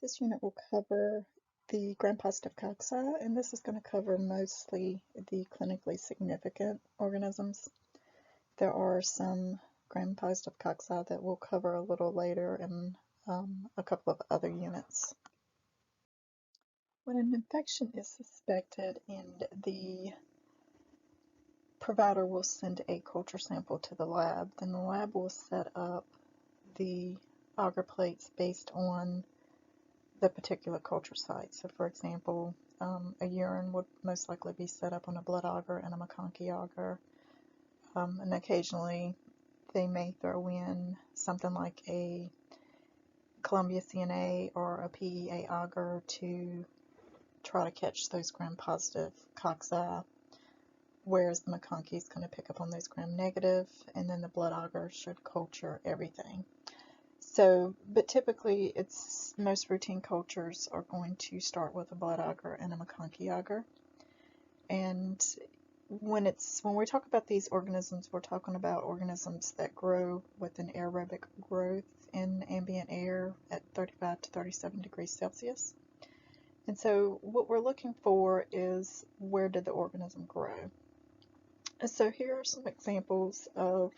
This unit will cover the gram-positive cocci, and this is going to cover mostly the clinically significant organisms. There are some gram-positive cocci that we'll cover a little later in a couple of other units. When an infection is suspected and the provider will send a culture sample to the lab, then the lab will set up the agar plates based on the particular culture site. So for example, a urine would most likely be set up on a blood agar and a McConkey agar, and occasionally they may throw in something like a Columbia CNA or a PEA agar to try to catch those gram-positive cocci, whereas the McConkey is going to pick up on those gram-negative, and then the blood agar should culture everything. So, but typically most routine cultures are going to start with a blood agar and a McConkey agar. And when we talk about these organisms, we're talking about organisms that grow with an aerobic growth in ambient air at 35 to 37 degrees Celsius. And so what we're looking for is, where did the organism grow? And so here are some examples of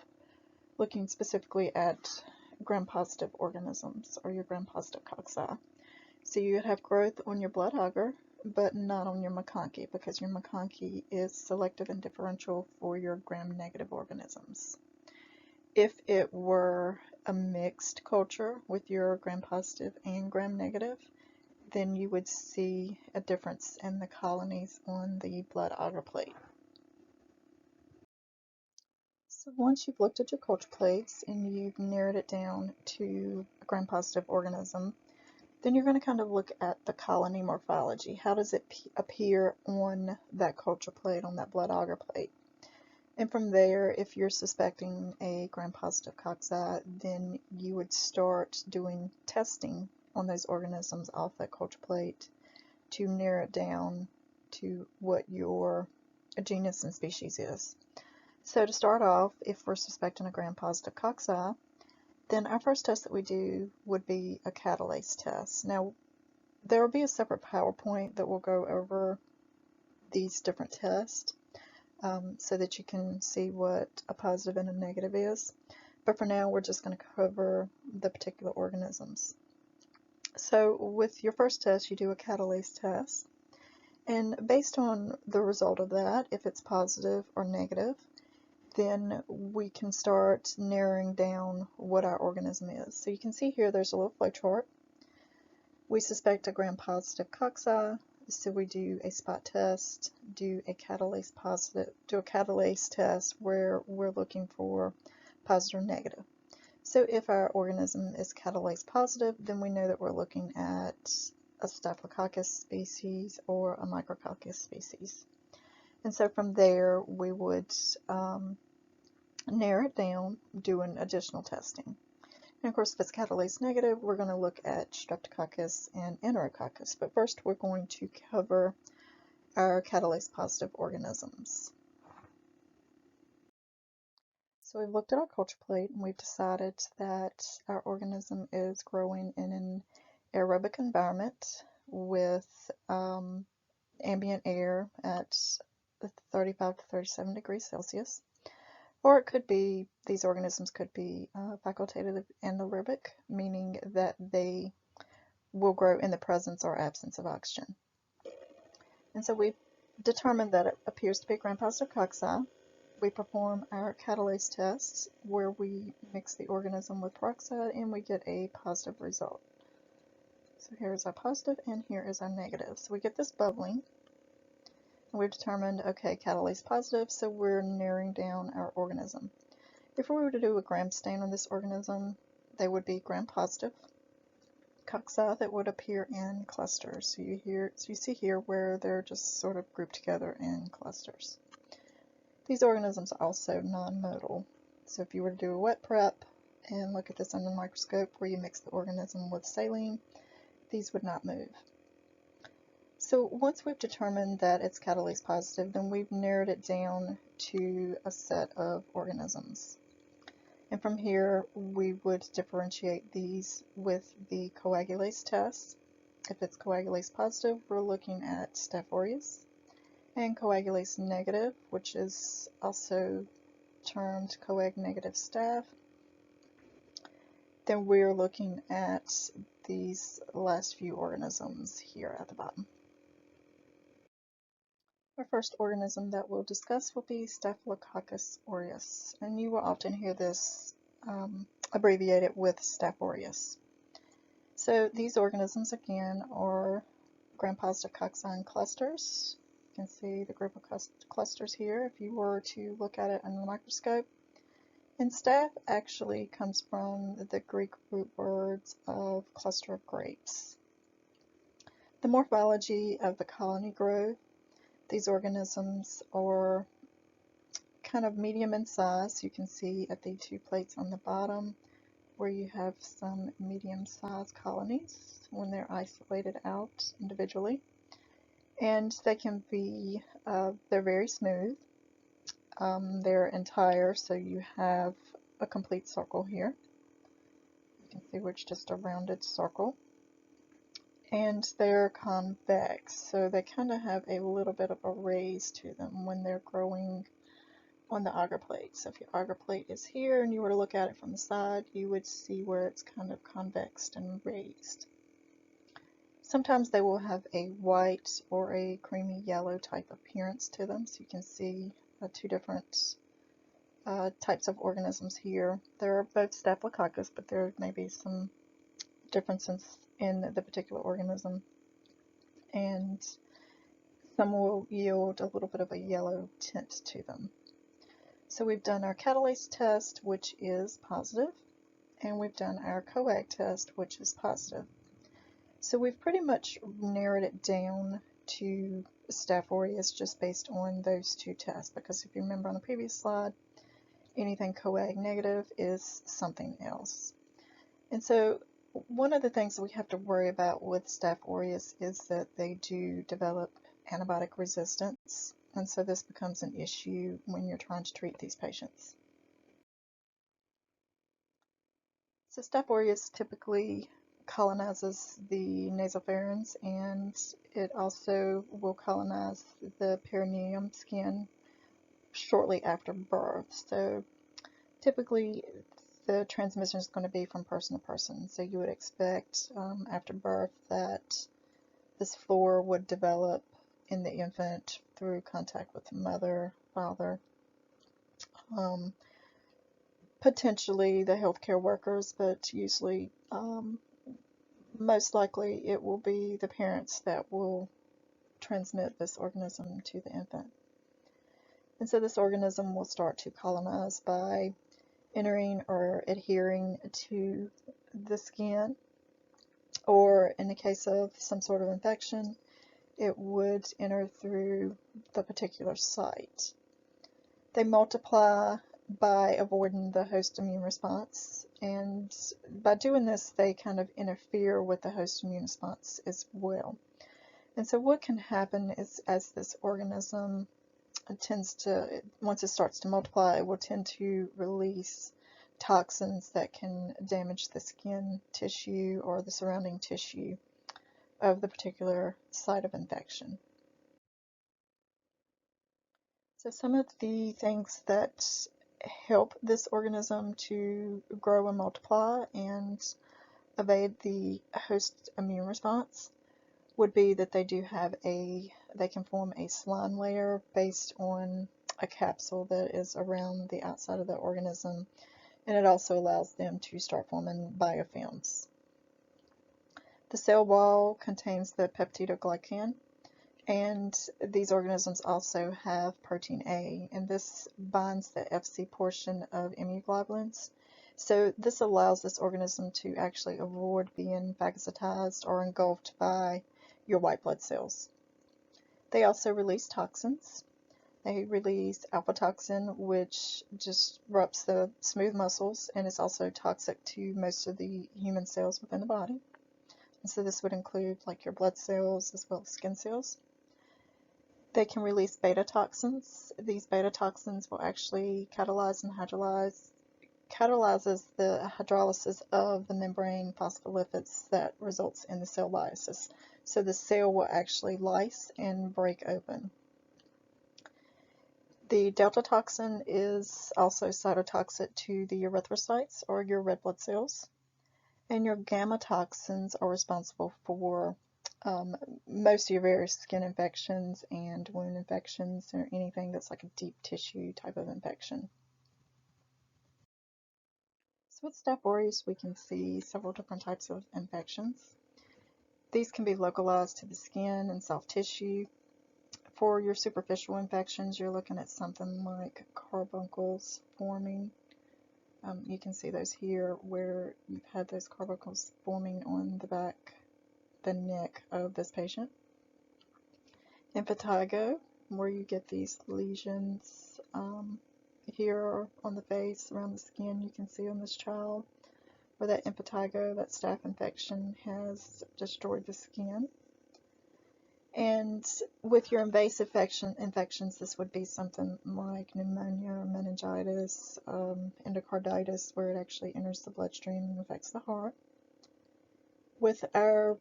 looking specifically at gram-positive organisms, or your gram-positive cocci. So you would have growth on your blood agar, but not on your McConkey, because your McConkey is selective and differential for your gram-negative organisms. If it were a mixed culture with your gram-positive and gram-negative, then you would see a difference in the colonies on the blood agar plate. So once you've looked at your culture plates and you've narrowed it down to a gram-positive organism, then you're going to kind of look at the colony morphology. How does it appear on that culture plate, on that blood agar plate? And from there, if you're suspecting a gram-positive cocci, then you would start doing testing on those organisms off that culture plate to narrow it down to what your genus and species is. So to start off, if we're suspecting a gram-positive cocci, then our first test that we do would be a catalase test. Now, there will be a separate PowerPoint that will go over these different tests so that you can see what a positive and a negative is. But for now, we're just going to cover the particular organisms. So with your first test, you do a catalase test. And based on the result of that, if it's positive or negative, then we can start narrowing down what our organism is. So you can see here there's a little flow chart. We suspect a gram-positive cocci, so we do a spot test, do a catalase test where we're looking for positive or negative. So if our organism is catalase positive, then we know that we're looking at a Staphylococcus species or a micrococcus species. And so from there, we would narrow it down, doing additional testing. And of course, if it's catalase-negative, we're going to look at Streptococcus and Enterococcus. But first, we're going to cover our catalase-positive organisms. So we've looked at our culture plate, and we've decided that our organism is growing in an aerobic environment with ambient air at 35 to 37 degrees Celsius. Or it could be, these organisms could be facultative anaerobic, meaning that they will grow in the presence or absence of oxygen. And so we've determined that it appears to be gram-positive cocci. We perform our catalase tests where we mix the organism with peroxide and we get a positive result. So here is our positive and here is our negative. So we get this bubbling. We've determined, okay, catalase positive, so we're narrowing down our organism. If we were to do a gram stain on this organism, they would be gram-positive cocci that would appear in clusters. So you see here where they're just sort of grouped together in clusters. These organisms are also non-motile. So if you were to do a wet prep and look at this under the microscope where you mix the organism with saline, these would not move. So once we've determined that it's catalase positive, then we've narrowed it down to a set of organisms. And from here, we would differentiate these with the coagulase test. If it's coagulase positive, we're looking at Staph aureus, and coagulase-negative, which is also termed coag-negative staph. Then we're looking at these last few organisms here at the bottom. Our first organism that we'll discuss will be Staphylococcus aureus, and you will often hear this abbreviated with Staph aureus. So these organisms again are gram-positive cocci clusters. You can see the group of clusters here if you were to look at it under the microscope. And staph actually comes from the Greek root words of cluster of grapes. The morphology of the colony growth, these organisms are kind of medium in size. You can see at the two plates on the bottom where you have some medium-sized colonies when they're isolated out individually. And they can be, they're very smooth. They're entire, so you have a complete circle here. You can see which just a rounded circle. And they're convex, so they kind of have a little bit of a raise to them when they're growing on the agar plate. So if your agar plate is here and you were to look at it from the side, you would see where it's kind of convexed and raised. Sometimes they will have a white or a creamy yellow type appearance to them, so you can see two different types of organisms here. They're both Staphylococcus, but there may be some differences in the particular organism, and some will yield a little bit of a yellow tint to them. So we've done our catalase test, which is positive, and we've done our coag test, which is positive. So we've pretty much narrowed it down to Staph aureus just based on those two tests, because if you remember on the previous slide, anything coag negative is something else. And so one of the things that we have to worry about with Staph aureus is that they do develop antibiotic resistance, and so this becomes an issue when you're trying to treat these patients. So Staph aureus typically colonizes the nasopharynx, and it also will colonize the perineum skin shortly after birth. So typically the transmission is going to be from person to person. So you would expect after birth that this flora would develop in the infant through contact with the mother, father, potentially the healthcare workers, but usually most likely it will be the parents that will transmit this organism to the infant. And so this organism will start to colonize by entering or adhering to the skin, or in the case of some sort of infection, it would enter through the particular site. They multiply by avoiding the host immune response, and by doing this they kind of interfere with the host immune response as well. And so what can happen is, as this organism tends to, once it starts to multiply, it will tend to release toxins that can damage the skin tissue or the surrounding tissue of the particular site of infection. So some of the things that help this organism to grow and multiply and evade the host immune response would be that they can form a slime layer based on a capsule that is around the outside of the organism, and it also allows them to start forming biofilms. The cell wall contains the peptidoglycan, and these organisms also have protein A, and this binds the Fc portion of immunoglobulins. So this allows this organism to actually avoid being phagocytized or engulfed by your white blood cells. They also release toxins. They release alpha toxin, which disrupts the smooth muscles and is also toxic to most of the human cells within the body. And so this would include like your blood cells as well as skin cells. They can release beta toxins. These beta toxins will actually catalyze and hydrolyze catalyzes the hydrolysis of the membrane phospholipids that results in the cell lysis. So the cell will actually lyse and break open. The delta toxin is also cytotoxic to the erythrocytes, or your red blood cells. And your gamma toxins are responsible for most of your various skin infections and wound infections, or anything that's like a deep tissue type of infection. So with Staph aureus, we can see several different types of infections. These can be localized to the skin and soft tissue. For your superficial infections, you're looking at something like carbuncles forming. You can see those here where you've had those carbuncles forming on the back, the neck of this patient. Impetigo, where you get these lesions here on the face, around the skin. You can see on this child where that impetigo, that staph infection, has destroyed the skin. And with your invasive infections, this would be something like pneumonia, meningitis, endocarditis, where it actually enters the bloodstream and affects the heart. With our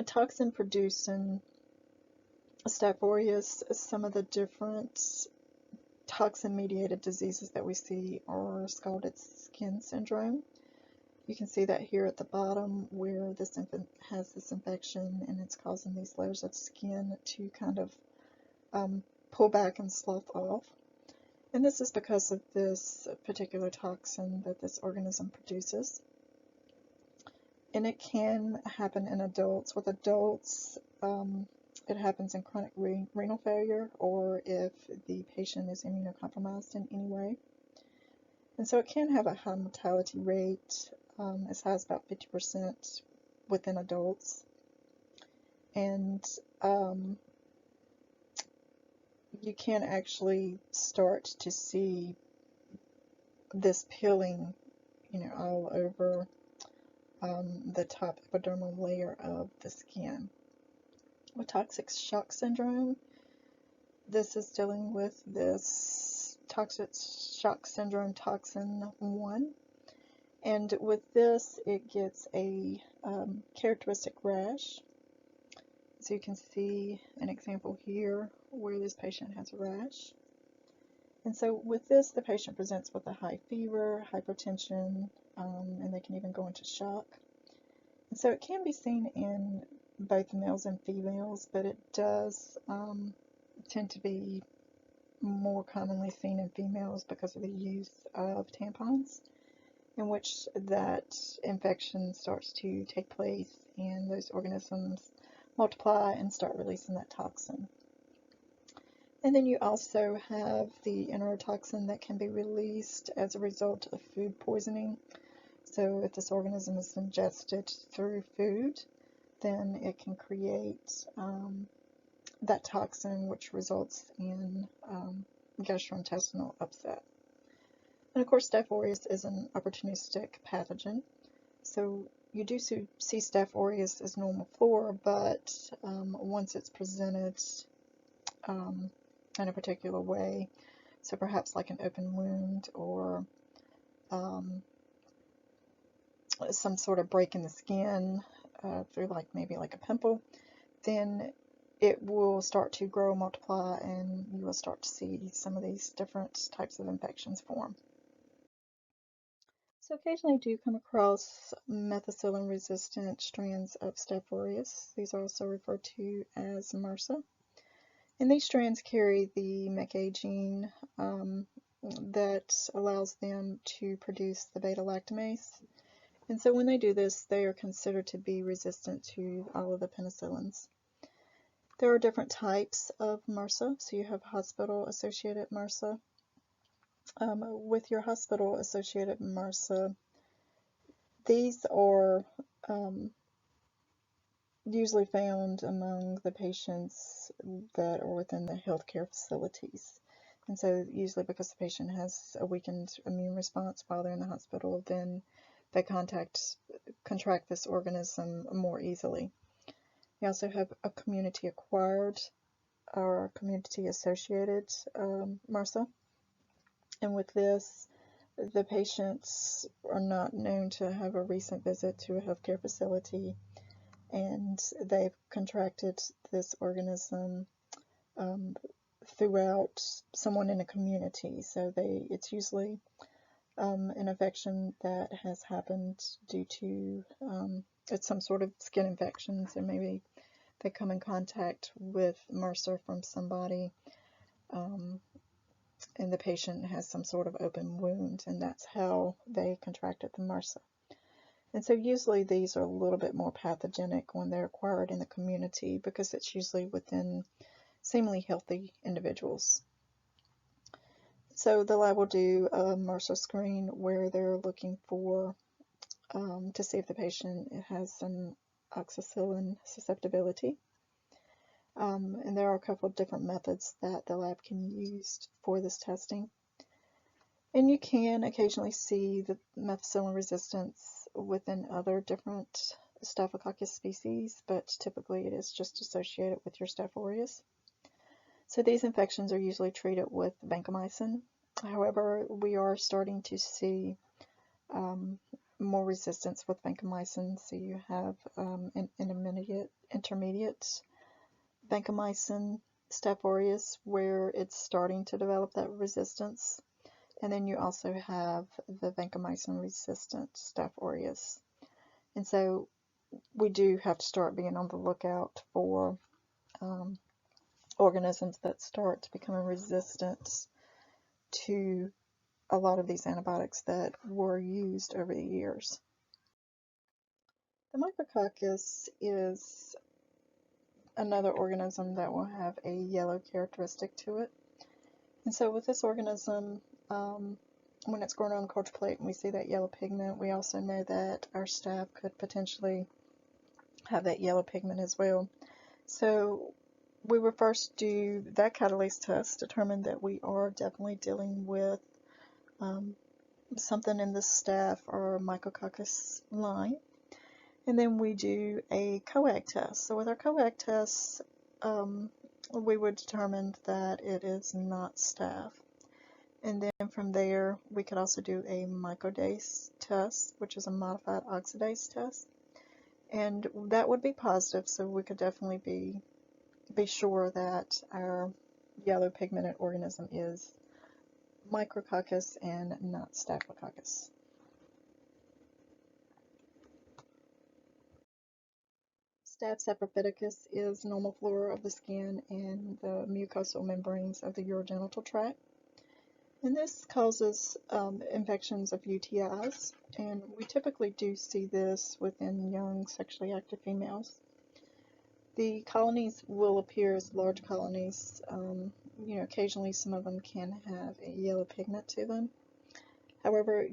toxin-producing Staph aureus, some of the different toxin-mediated diseases that we see are scalded skin syndrome. You can see that here at the bottom where this infant has this infection and it's causing these layers of skin to kind of pull back and slough off. And this is because of this particular toxin that this organism produces. And it can happen in adults. With adults, it happens in chronic renal failure, or if the patient is immunocompromised in any way. And so it can have a high mortality rate, as high as about 50% within adults. And you can actually start to see this peeling, all over the top epidermal layer of the skin. With toxic shock syndrome, this is dealing with this toxic shock syndrome toxin 1. And with this, it gets a characteristic rash. So you can see an example here where this patient has a rash. And so with this, the patient presents with a high fever, hypertension, and they can even go into shock. And so it can be seen in both males and females, but it does tend to be more commonly seen in females because of the use of tampons, in which that infection starts to take place and those organisms multiply and start releasing that toxin. And then you also have the enterotoxin that can be released as a result of food poisoning. So if this organism is ingested through food, then it can create that toxin, which results in gastrointestinal upset. And of course, Staph aureus is an opportunistic pathogen. So you do see Staph aureus as normal flora, but once it's presented in a particular way, so perhaps like an open wound or some sort of break in the skin through maybe like a pimple, then it will start to grow, multiply, and you will start to see some of these different types of infections form. So occasionally you do come across methicillin-resistant strands of Staph aureus. These are also referred to as MRSA. And these strands carry the MECA gene that allows them to produce the beta-lactamase. And so when they do this, they are considered to be resistant to all of the penicillins. There are different types of MRSA. So you have hospital-associated MRSA. With your hospital-associated MRSA, these are usually found among the patients that are within the healthcare facilities. And so usually because the patient has a weakened immune response while they're in the hospital, then they contract this organism more easily. You also have a community-acquired or community-associated MRSA. And with this, The patients are not known to have a recent visit to a healthcare facility, and they've contracted this organism um, throughout someone in a community. So it's usually an infection that has happened due to it's some sort of skin infection. So maybe they come in contact with MRSA from somebody, and the patient has some sort of open wound, and that's how they contracted the MRSA. And so usually these are a little bit more pathogenic when they're acquired in the community, because it's usually within seemingly healthy individuals. So the lab will do a MRSA screen where they're looking for to see if the patient has an oxacillin susceptibility. And there are a couple of different methods that the lab can use for this testing. And you can occasionally see the methicillin resistance within other different Staphylococcus species, but typically it is just associated with your Staph aureus. So these infections are usually treated with vancomycin. However, we are starting to see more resistance with vancomycin. So you have an intermediate vancomycin Staph aureus where it's starting to develop that resistance. And then you also have the vancomycin resistant Staph aureus. And so we do have to start being on the lookout for organisms that start becoming resistant to a lot of these antibiotics that were used over the years. The micrococcus is another organism that will have a yellow characteristic to it. And so with this organism, when it's growing on the culture plate and we see that yellow pigment, we also know that our staph could potentially have that yellow pigment as well. So we would first do that catalase test, determine that we are definitely dealing with something in the staph or micrococcus line. And then we do a coag test. So with our coag test, we would determine that it is not staph. And then from there, we could also do a microdase test, which is a modified oxidase test. And that would be positive, so we could definitely be sure that our yellow pigmented organism is micrococcus and not staphylococcus. Staph saprophyticus is normal flora of the skin and the mucosal membranes of the urogenital tract. And this causes infections of UTIs, and we typically do see this within young sexually active females. The colonies will appear as large colonies. Occasionally some of them can have a yellow pigment to them. However,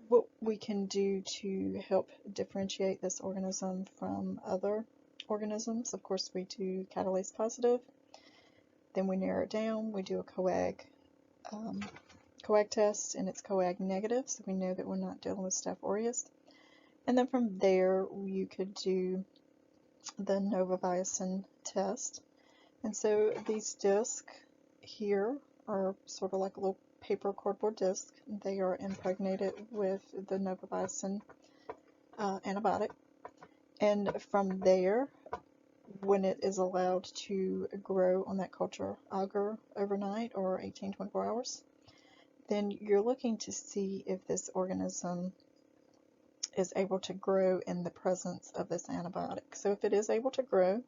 what we can do to help differentiate this organism from other organisms, of course we do catalase positive, then we narrow it down, we do a coag test, and it's coag negative, so we know that we're not dealing with Staph aureus. And then from there you could do the novavaicin test. And so these discs here are sort of like a little paper cardboard disc. They are impregnated with the novavaicin antibiotic. And from there, when it is allowed to grow on that culture agar overnight or 18-24 hours, then you're looking to see if this organism is able to grow in the presence of this antibiotic. So if it is able to grow,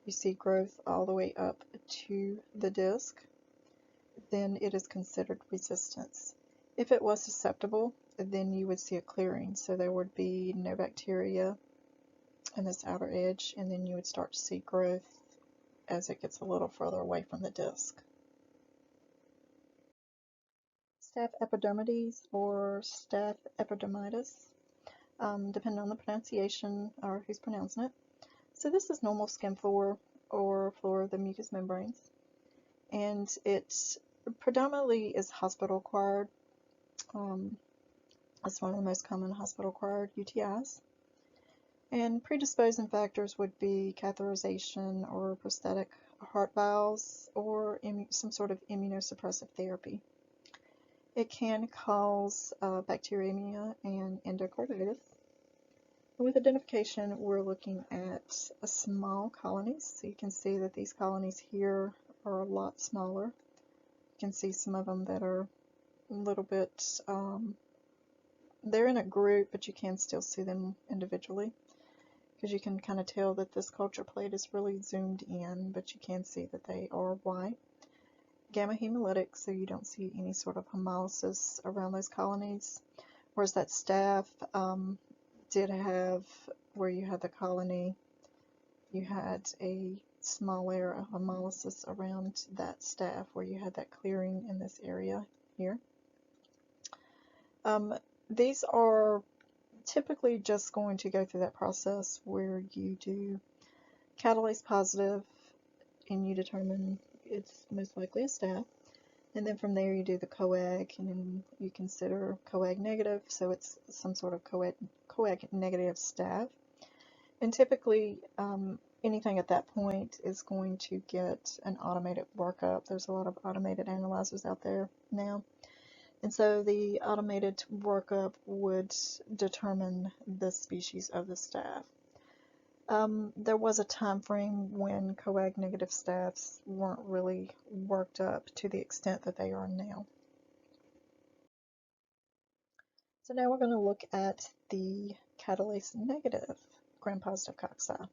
you see growth all the way up to the disc, then it is considered resistance. If it was susceptible, then you would see a clearing. So there would be no bacteria in this outer edge, and then you would start to see growth as it gets a little further away from the disc. Staph epidermidis or staph epidermidis, depending on the pronunciation or who's pronouncing it. So this is normal skin flora or flora of the mucous membranes, and it predominantly is hospital acquired. It's one of the most common hospital acquired UTIs. And predisposing factors would be catheterization or prosthetic heart valves or some sort of immunosuppressive therapy. It can cause bacteremia and endocarditis. With identification, we're looking at small colonies. So you can see that these colonies here are a lot smaller. You can see some of them that are a little bit, they're in a group, but you can still see them individually, because you can kind of tell that this culture plate is really zoomed in, but you can see that they are white. Gamma hemolytic, so you don't see any sort of hemolysis around those colonies. Whereas that staph did have, where you had the colony, you had a small layer of hemolysis around that staph, where you had that clearing in this area here. These are typically just going to go through that process where you do catalase positive and you determine it's most likely a staph, and then from there you do the coag, and then you consider coag-negative, so it's some sort of coag-negative staph. And typically anything at that point is going to get an automated workup. There's a lot of automated analyzers out there now. And so the automated workup would determine the species of the staph. There was a time frame when coag-negative staphs weren't really worked up to the extent that they are now. So now we're going to look at the catalase-negative gram-positive cocci.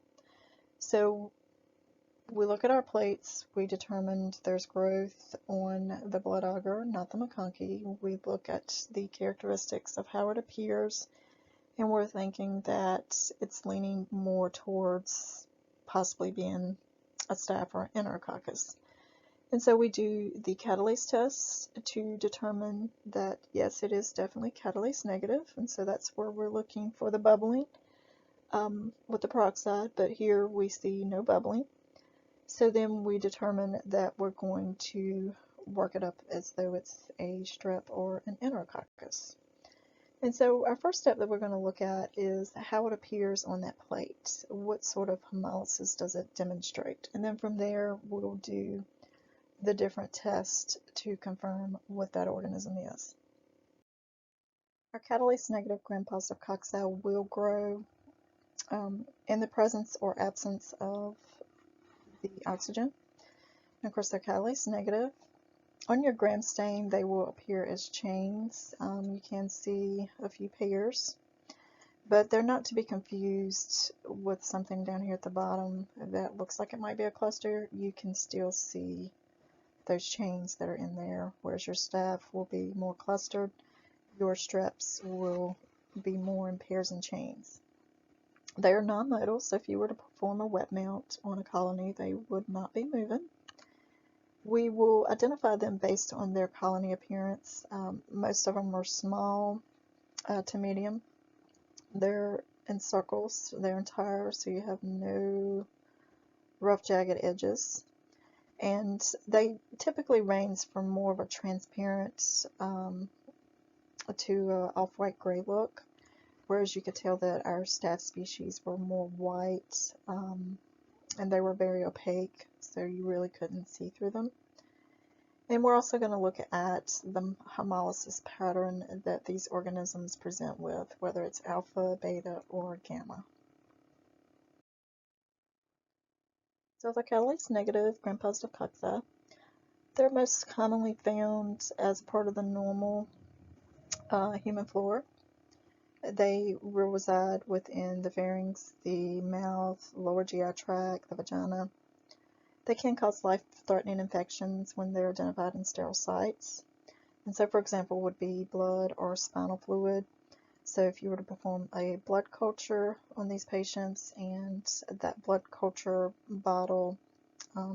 So we look at our plates, we determined there's growth on the blood agar, not the McConkey. We look at the characteristics of how it appears, and we're thinking that it's leaning more towards possibly being a staph or Enterococcus. And so we do the catalase test to determine that, yes, it is definitely catalase negative, and so that's where we're looking for the bubbling with the peroxide, but here we see no bubbling. So then we determine that we're going to work it up as though it's a strep or an Enterococcus. And so our first step that we're going to look at is how it appears on that plate. What sort of hemolysis does it demonstrate? And then from there we'll do the different tests to confirm what that organism is. Our catalase-negative gram-positive cocci will grow in the presence or absence of the oxygen. And of course, they're catalase-negative. On your gram stain, they will appear as chains. You can see a few pairs, but they're not to be confused with something down here at the bottom that looks like it might be a cluster. You can still see those chains that are in there, whereas your staph will be more clustered. Your streps will be more in pairs and chains. They are non-modal, so if you were to perform a wet mount on a colony, they would not be moving. We will identify them based on their colony appearance. Most of them are small to medium. They're in circles, they're entire, so you have no rough, jagged edges. And they typically range from more of a transparent to an off-white gray look, whereas you could tell that our staph species were more white, and they were very opaque, so you really couldn't see through them. And we're also going to look at the hemolysis pattern that these organisms present with, whether it's alpha, beta, or gamma. So the catalase-negative gram-positive cocci, they're most commonly found as part of the normal human flora. They will reside within the pharynx, the mouth, lower GI tract, the vagina. They can cause life-threatening infections when they're identified in sterile sites. And so, for example, would be blood or spinal fluid. So if you were to perform a blood culture on these patients and that blood culture bottle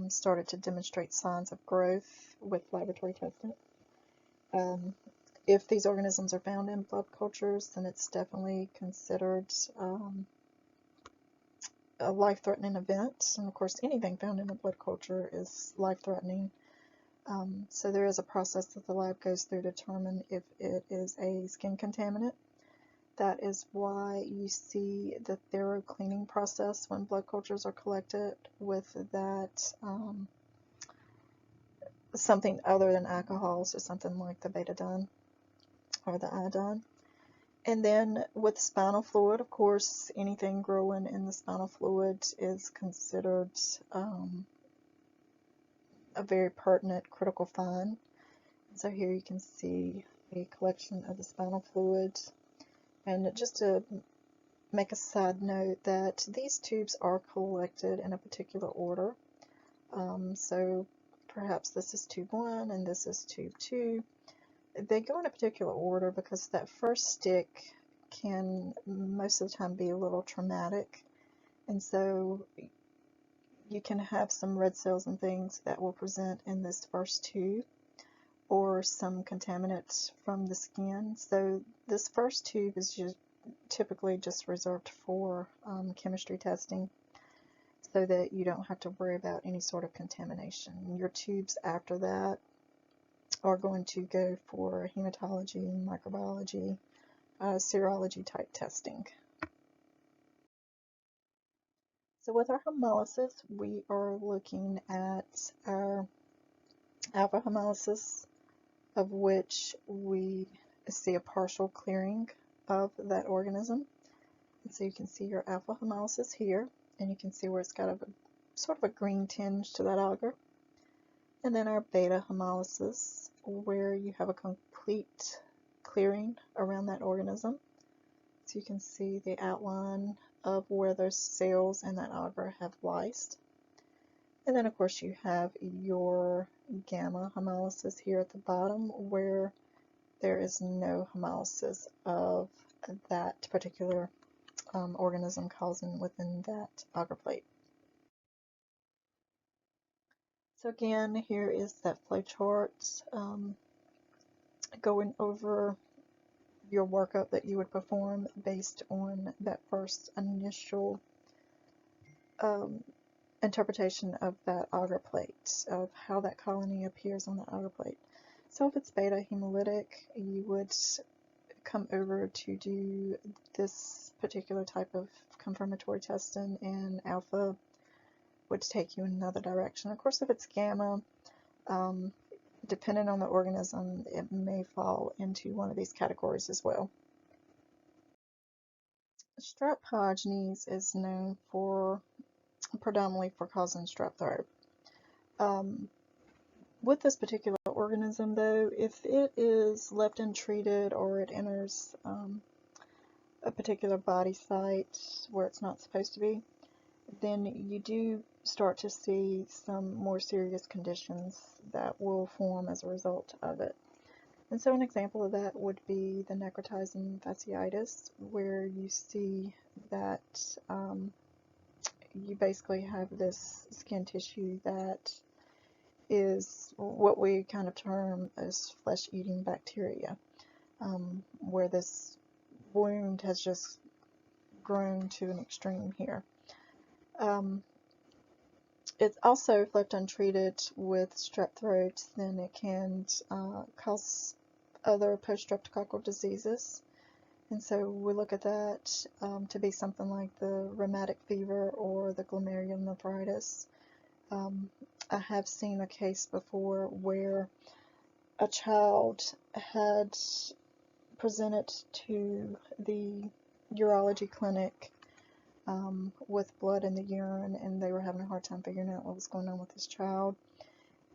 started to demonstrate signs of growth with laboratory testing, if these organisms are found in blood cultures, then it's definitely considered a life-threatening event. And of course, anything found in a blood culture is life-threatening. So there is a process that the lab goes through to determine if it is a skin contaminant. That is why you see the thorough cleaning process when blood cultures are collected with that something other than alcohol, so something like the betadine or the iodine. And then with spinal fluid, of course, anything growing in the spinal fluid is considered a very pertinent critical find. So here you can see a collection of the spinal fluid. And just to make a side note that these tubes are collected in a particular order. So perhaps this is tube 1 and this is tube 2. They go in a particular order because that first stick can most of the time be a little traumatic, and so you can have some red cells and things that will present in this first tube, or some contaminants from the skin. So this first tube is just typically just reserved for chemistry testing, so that you don't have to worry about any sort of contamination. Your tubes after that are going to go for hematology, microbiology, serology type testing. So with our hemolysis, we are looking at our alpha hemolysis, of which we see a partial clearing of that organism. And so you can see your alpha hemolysis here, and you can see where it's got a sort of a green tinge to that agar. And then our beta hemolysis, where you have a complete clearing around that organism. So you can see the outline of where those cells in that agar have lysed. And then of course you have your gamma hemolysis here at the bottom, where there is no hemolysis of that particular organism causing within that agar plate. So again, here is that flow chart going over your workup that you would perform based on that first initial interpretation of that agar plate, of how that colony appears on the agar plate. So if it's beta hemolytic, you would come over to do this particular type of confirmatory testing, and alpha would take you in another direction. Of course, if it's gamma, depending on the organism, it may fall into one of these categories as well. Strep pyogenes is known for predominantly for causing strep throat. With this particular organism, though, if it is left untreated or it enters a particular body site where it's not supposed to be, then you do start to see some more serious conditions that will form as a result of it. And so an example of that would be the necrotizing fasciitis, where you see that you basically have this skin tissue that is what we kind of term as flesh-eating bacteria, where this wound has just grown to an extreme here. It's also, if left untreated with strep throat, then it can cause other post-streptococcal diseases. And so we look at that to be something like the rheumatic fever or the glomerulonephritis. I have seen a case before where a child had presented to the urology clinic with blood in the urine, and they were having a hard time figuring out what was going on with this child.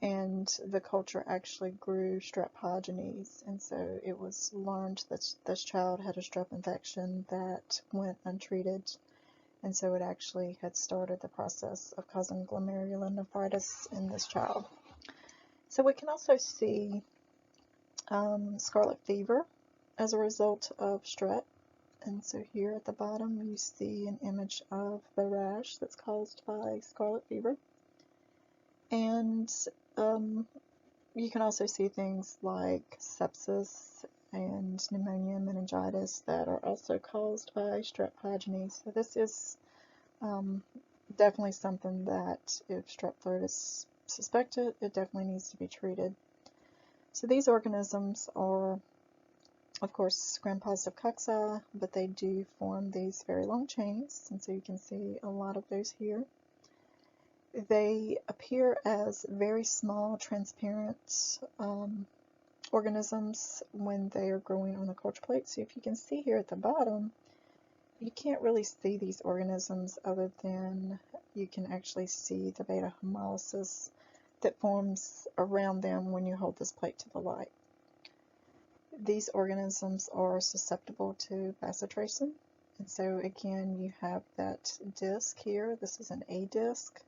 And the culture actually grew strep pyogenes, and so it was learned that this child had a strep infection that went untreated, and so it actually had started the process of causing glomerulonephritis in this child. So we can also see scarlet fever as a result of strep. And so here at the bottom you see an image of the rash that's caused by scarlet fever. And you can also see things like sepsis and pneumonia, meningitis that are also caused by strep pyogenes. So this is definitely something that if strep throat is suspected, it definitely needs to be treated. So these organisms are, of course, gram-positive cocci, but they do form these very long chains, and so you can see a lot of those here. They appear as very small, transparent organisms when they are growing on the culture plate. So if you can see here at the bottom, you can't really see these organisms other than you can actually see the beta hemolysis that forms around them when you hold this plate to the light. These organisms are susceptible to bacitracin, and so again you have that disc here. This is an A disc,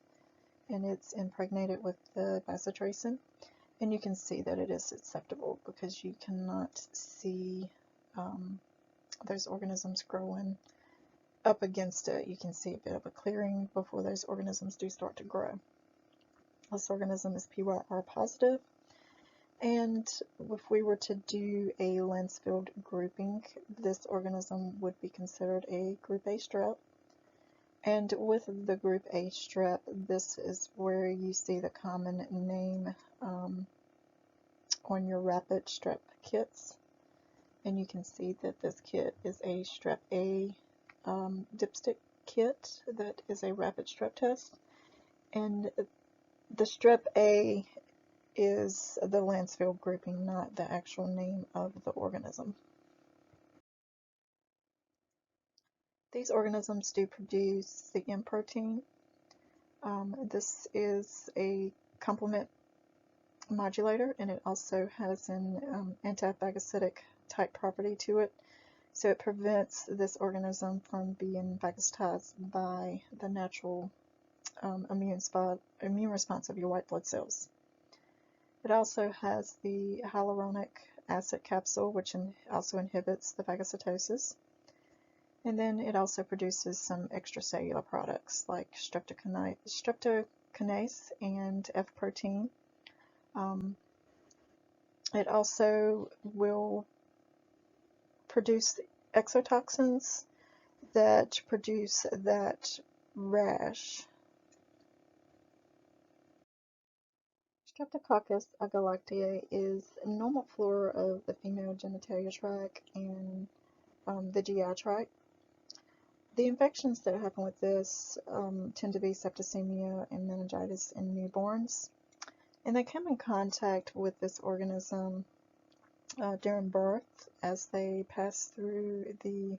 and it's impregnated with the bacitracin, and you can see that it is susceptible because you cannot see those organisms growing up against it. You can see a bit of a clearing before those organisms do start to grow. This organism is PYR positive, and if we were to do a Lancefield grouping, this organism would be considered a group A strep. And with the group A strep, this is where you see the common name on your rapid strep kits. And you can see that this kit is a strep A dipstick kit that is a rapid strep test. And the strep A is the Lancefield grouping, not the actual name of the organism. These organisms do produce the M protein. This is a complement modulator, and it also has an antiphagocytic type property to it. So it prevents this organism from being phagocytized by the natural immune response of your white blood cells. It also has the hyaluronic acid capsule, which also inhibits the phagocytosis. And then it also produces some extracellular products like streptococcus and F protein. It also will produce exotoxins that produce that rash. Streptococcus agalactiae is normal flora of the female genitalia tract and the GI tract. The infections that happen with this tend to be septicemia and meningitis in newborns, and they come in contact with this organism during birth. As they pass through the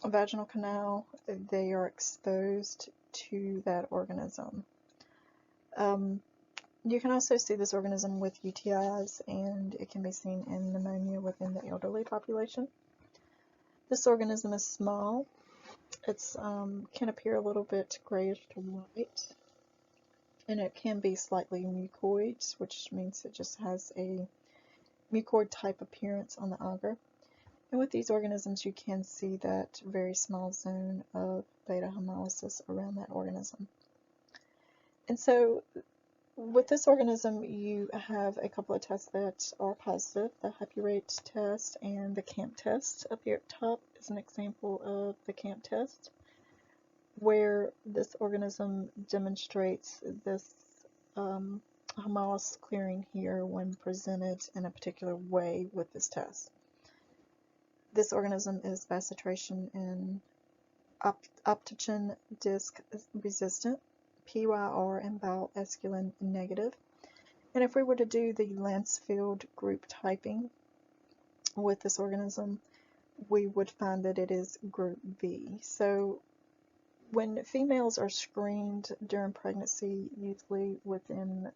vaginal canal, they are exposed to that organism. You can also see this organism with UTIs, and it can be seen in pneumonia within the elderly population. This organism is small. It can appear a little bit grayish to white, and it can be slightly mucoid, which means it just has a mucoid type appearance on the agar. And with these organisms, you can see that very small zone of beta hemolysis around that organism. And so with this organism, you have a couple of tests that are positive, the Hypurate test and the CAMP test. Up here at top is an example of the CAMP test, where this organism demonstrates this hemolysis clearing here when presented in a particular way with this test. This organism is bacitracin and optogen disc resistant, PYR and bile esculin negative. And if we were to do the Lancefield group typing with this organism, we would find that it is group B. So when females are screened during pregnancy, usually within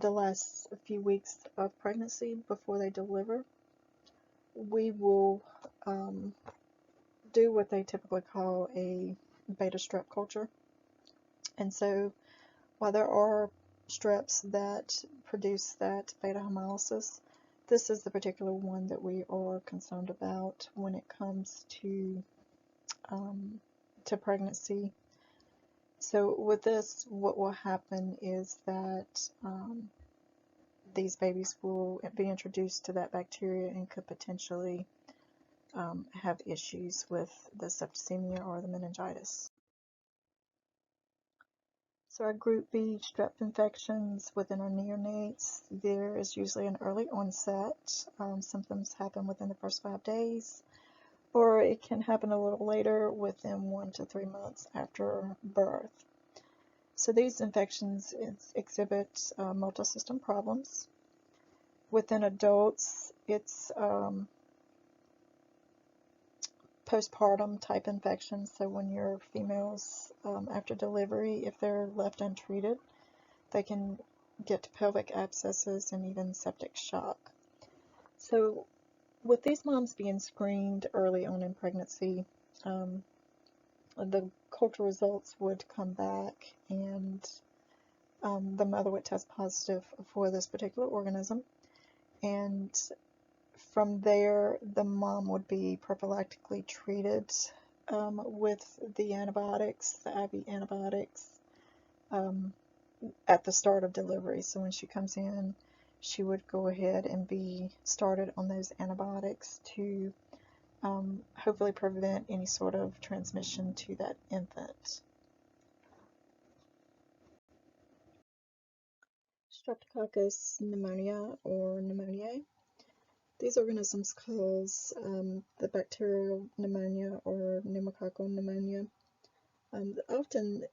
the last few weeks of pregnancy before they deliver, we will do what they typically call a beta strep culture. And so while there are streps that produce that beta hemolysis, this is the particular one that we are concerned about when it comes to pregnancy. So with this, what will happen is that these babies will be introduced to that bacteria and could potentially have issues with the septicemia or the meningitis. So our group B strep infections within our neonates, there is usually an early onset. Symptoms happen within the first 5 days. or it can happen a little later within 1 to 3 months after birth. So these infections exhibit multi-system problems. Within adults, it's postpartum type infections. So when your females, after delivery, if they're left untreated, they can get pelvic abscesses and even septic shock. So with these moms being screened early on in pregnancy, the culture results would come back, and the mother would test positive for this particular organism, and from there the mom would be prophylactically treated with the antibiotics, the IV antibiotics, at the start of delivery. So when she comes in, she would go ahead and be started on those antibiotics to hopefully prevent any sort of transmission to that infant. Streptococcus pneumoniae or pneumoniae. These organisms cause the bacterial pneumonia or pneumococcal pneumonia. Often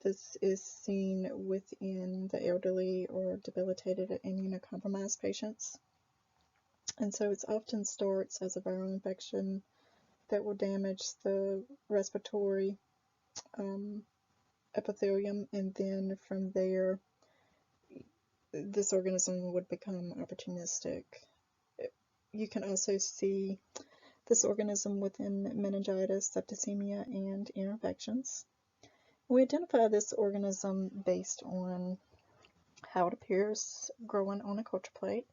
this is seen within the elderly or debilitated or immunocompromised patients. And so it often starts as a viral infection that will damage the respiratory epithelium, and then from there this organism would become opportunistic. You can also see this organism within meningitis, septicemia, and ear infections. We identify this organism based on how it appears growing on a culture plate.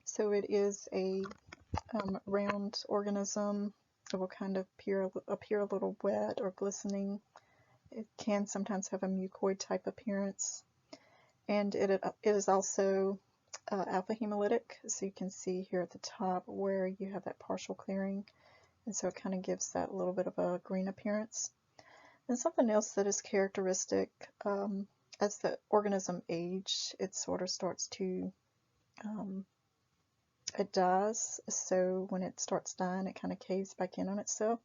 So it is a round organism. It will kind of appear a little wet or glistening. It can sometimes have a mucoid type appearance, and it is also alpha hemolytic. So you can see here at the top where you have that partial clearing, and so it kind of gives that little bit of a green appearance. And something else that is characteristic, as the organism ages, it sort of starts to, it dies. So when it starts dying, it kind of caves back in on itself.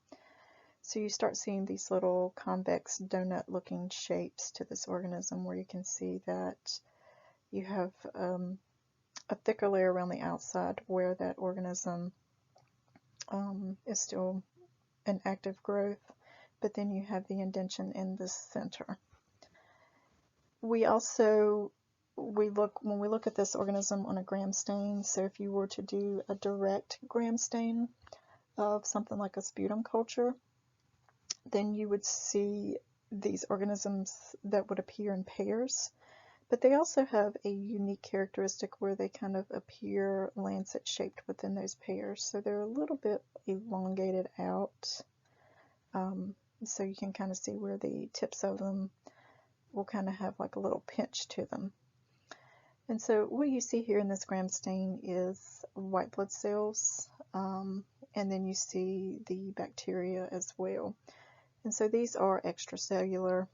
So you start seeing these little convex donut looking shapes to this organism, where you can see that you have a thicker layer around the outside where that organism is still in active growth, but then you have the indention in the center. When we look at this organism on a gram stain, so if you were to do a direct gram stain of something like a sputum culture, then you would see these organisms that would appear in pairs, but they also have a unique characteristic where they kind of appear lancet shaped within those pairs. So they're a little bit elongated out, so you can kind of see where the tips of them will kind of have like a little pinch to them. And so what you see here in this gram stain is white blood cells, and then you see the bacteria as well. And so these are extracellular.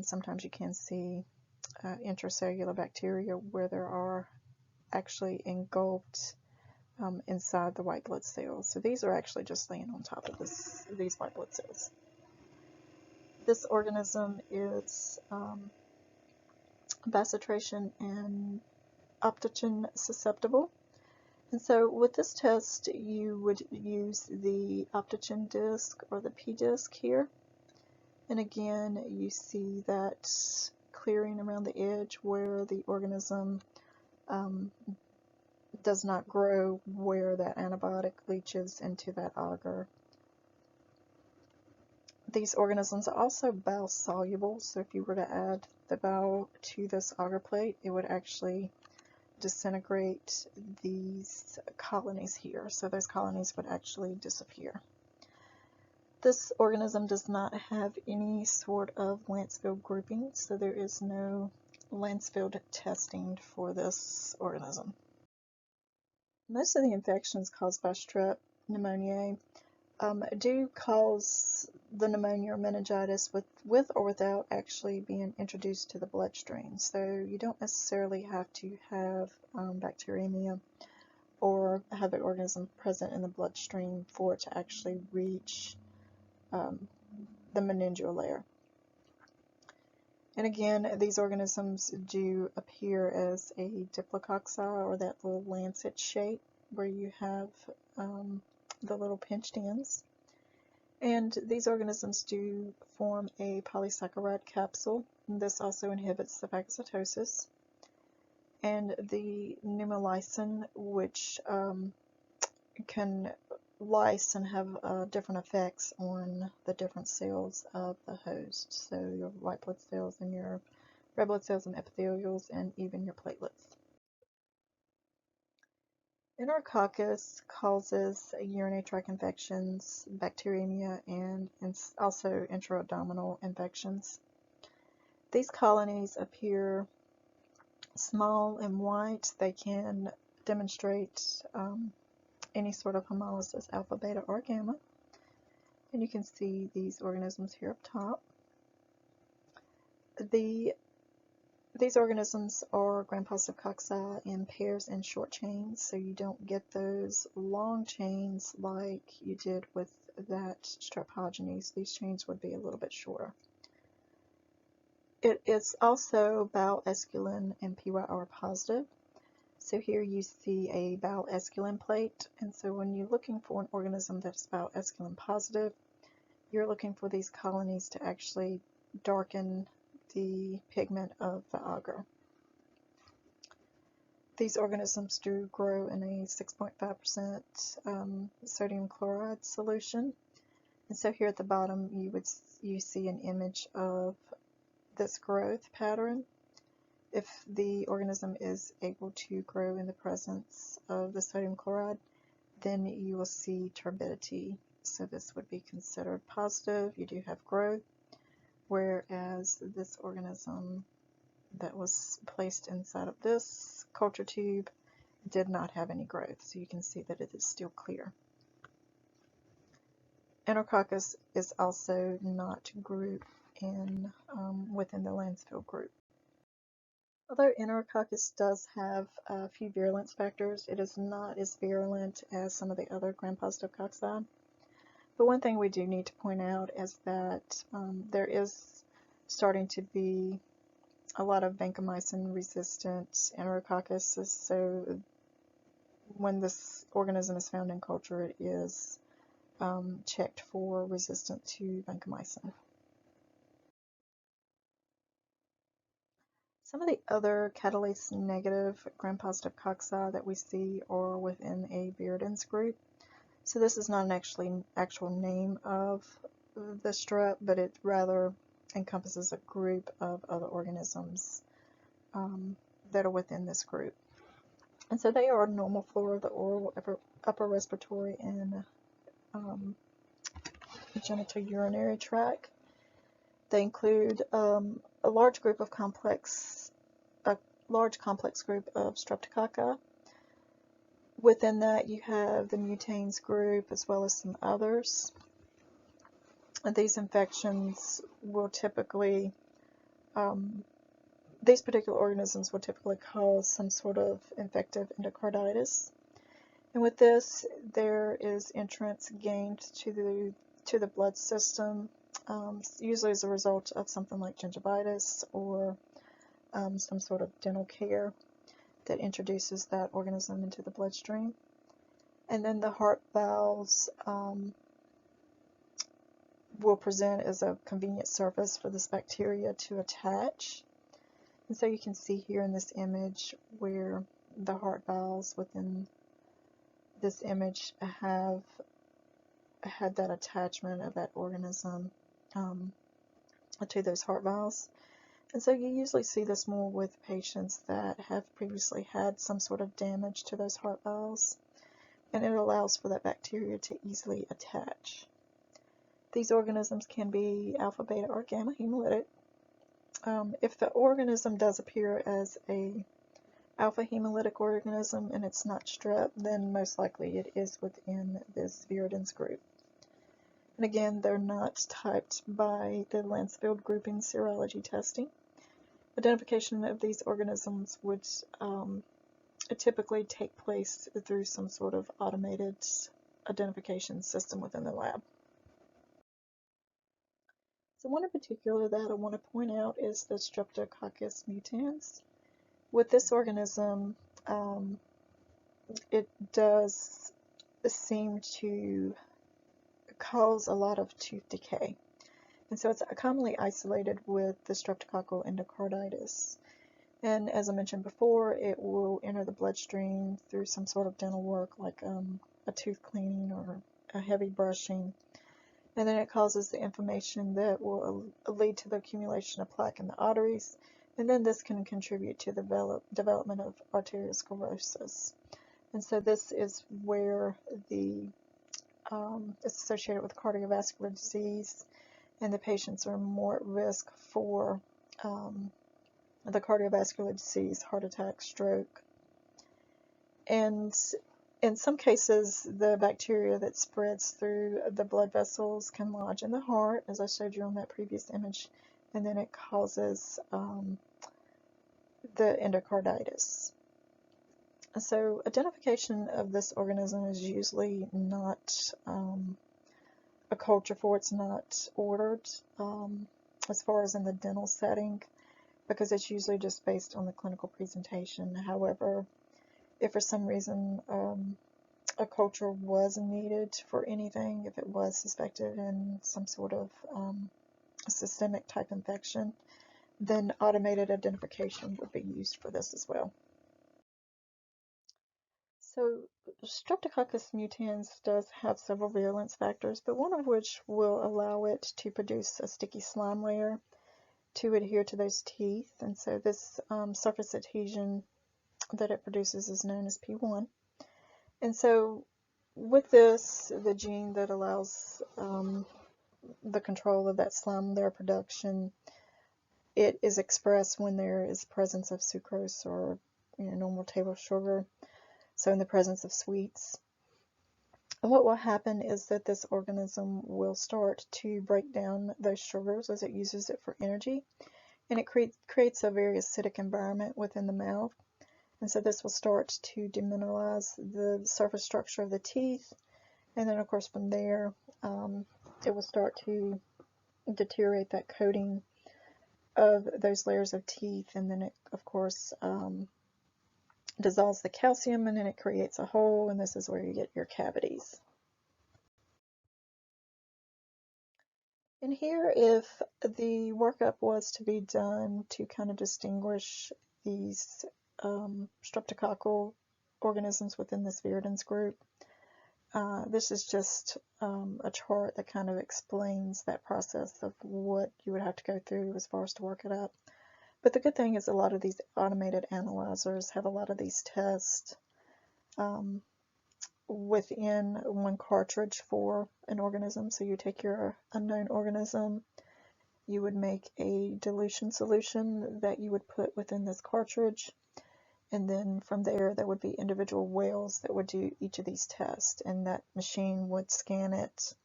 Sometimes you can see intracellular bacteria where there are actually engulfed inside the white blood cells. So these are actually just laying on top of these white blood cells. This organism is bacitracin and optogen susceptible. And so with this test, you would use the optogen disc or the P disc here. And again, you see that clearing around the edge where the organism does not grow, where that antibiotic leaches into that agar. These organisms are also bowel soluble, so if you were to add the bowel to this agar plate, it would actually disintegrate these colonies here, so those colonies would actually disappear. This organism does not have any sort of Lancefield grouping, so there is no Lancefield testing for this organism. Most of the infections caused by strep pneumoniae do cause the pneumonia or meningitis with or without actually being introduced to the bloodstream. So you don't necessarily have to have bacteremia or have the organism present in the bloodstream for it to actually reach the meningeal layer. And again, these organisms do appear as a diplococci, or that little lancet shape where you have the little pinched ends. And these organisms do form a polysaccharide capsule. This also inhibits the phagocytosis. And the pneumolysine, which can lyse and have different effects on the different cells of the host. So your white blood cells and your red blood cells and epithelials, and even your platelets. Enterococcus causes urinary tract infections, bacteremia, and also intra-abdominal infections. These colonies appear small and white. They can demonstrate any sort of hemolysis, alpha, beta, or gamma. And you can see these organisms here up top. These organisms are gram-positive cocci in pairs and short chains, so you don't get those long chains like you did with that strep pyogenes. These chains would be a little bit shorter. It is also bowel esculin and PYR positive. So here you see a bowel esculin plate, and so when you're looking for an organism that's bowel esculin positive, you're looking for these colonies to actually darken the pigment of the agar. These organisms do grow in a 6.5% sodium chloride solution. And so here at the bottom you see an image of this growth pattern. If the organism is able to grow in the presence of the sodium chloride, then you will see turbidity. So this would be considered positive. You do have growth. Whereas this organism that was placed inside of this culture tube did not have any growth, so you can see that it is still clear. Enterococcus is also not grouped in within the Landsfield group. Although Enterococcus does have a few virulence factors, it is not as virulent as some of the other gram-positive cocci. But one thing we do need to point out is that there is starting to be a lot of vancomycin-resistant Enterococcus. So when this organism is found in culture, it is checked for resistant to vancomycin. Some of the other catalase-negative gram-positive cocci that we see are within a Viridans group. So this is not an actual name of the strep, but it rather encompasses a group of other organisms that are within this group. And so they are normal flora of the oral, upper respiratory, and genitourinary tract. They include a large complex group of streptococci. Within that, you have the mutanes group as well as some others. And these infections will typically, these particular organisms will typically cause some sort of infective endocarditis. And with this, there is entrance gained to the blood system, usually as a result of something like gingivitis or some sort of dental care that introduces that organism into the bloodstream. And then the heart valves will present as a convenient surface for this bacteria to attach. And so you can see here in this image where the heart valves within this image have had that attachment of that organism to those heart valves. And so you usually see this more with patients that have previously had some sort of damage to those heart valves, and it allows for that bacteria to easily attach. These organisms can be alpha, beta, or gamma hemolytic. If the organism does appear as a alpha hemolytic organism and it's not strep, then most likely it is within this Viridans group. And again, they're not typed by the Landsfield grouping serology testing. Identification of these organisms would typically take place through some sort of automated identification system within the lab. So one in particular that I want to point out is the Streptococcus mutans. With this organism, it does seem to cause a lot of tooth decay. And so it's commonly isolated with the streptococcal endocarditis. And as I mentioned before, it will enter the bloodstream through some sort of dental work like a tooth cleaning or a heavy brushing. And then it causes the inflammation that will lead to the accumulation of plaque in the arteries. And then this can contribute to the development of arteriosclerosis. And so this is where it's associated with cardiovascular disease, and the patients are more at risk for the cardiovascular disease, heart attack, stroke. And in some cases, the bacteria that spreads through the blood vessels can lodge in the heart, as I showed you on that previous image, and then it causes the endocarditis. So identification of this organism is usually not a culture for, it's not ordered as far as in the dental setting, because it's usually just based on the clinical presentation. However, if for some reason a culture was needed for anything, if it was suspected in some sort of systemic type infection, then automated identification would be used for this as well. So Streptococcus mutans does have several virulence factors, but one of which will allow it to produce a sticky slime layer to adhere to those teeth. And so this surface adhesion that it produces is known as P1. And so with this, the gene that allows the control of that slime layer production, it is expressed when there is presence of sucrose or normal table sugar. So in the presence of sweets. And what will happen is that this organism will start to break down those sugars as it uses it for energy, and it creates a very acidic environment within the mouth. And so this will start to demineralize the surface structure of the teeth, and then of course from there it will start to deteriorate that coating of those layers of teeth, and then it of course dissolves the calcium, and then it creates a hole, and this is where you get your cavities. And here, if the workup was to be done to kind of distinguish these streptococcal organisms within this Viridans group, this is just a chart that kind of explains that process of what you would have to go through as far as to work it up. But the good thing is a lot of these automated analyzers have a lot of these tests within one cartridge for an organism. So you take your unknown organism, you would make a dilution solution that you would put within this cartridge, and then from there would be individual whales that would do each of these tests, and that machine would scan it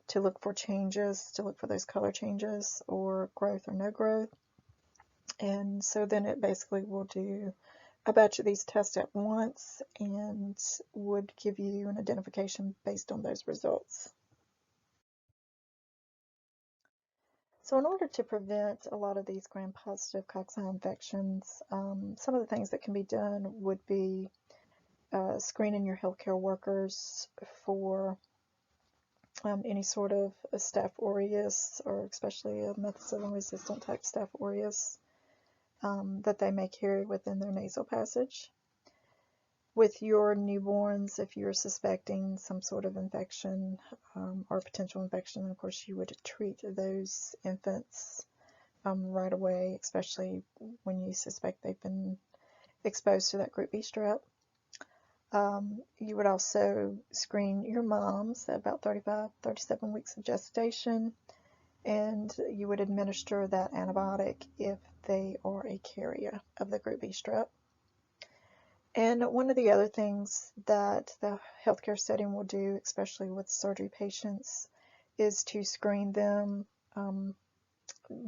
to look for changes, to look for those color changes or growth or no growth. And so then it basically will do a batch of these tests at once and would give you an identification based on those results. So in order to prevent a lot of these gram-positive cocci infections, some of the things that can be done would be screening your healthcare workers for any sort of a staph aureus, or especially a methicillin-resistant type staph aureus that they may carry within their nasal passage. With your newborns, if you're suspecting some sort of infection or potential infection, of course you would treat those infants right away, especially when you suspect they've been exposed to that group B strep. You would also screen your moms at about 37 weeks of gestation, and you would administer that antibiotic if they are a carrier of the group B strep. And one of the other things that the healthcare setting will do, especially with surgery patients, is to screen them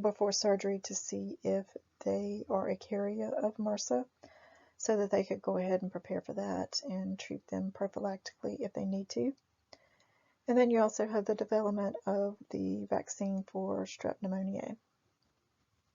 before surgery to see if they are a carrier of MRSA. so that they could go ahead and prepare for that and treat them prophylactically if they need to. And then you also have the development of the vaccine for strep pneumoniae.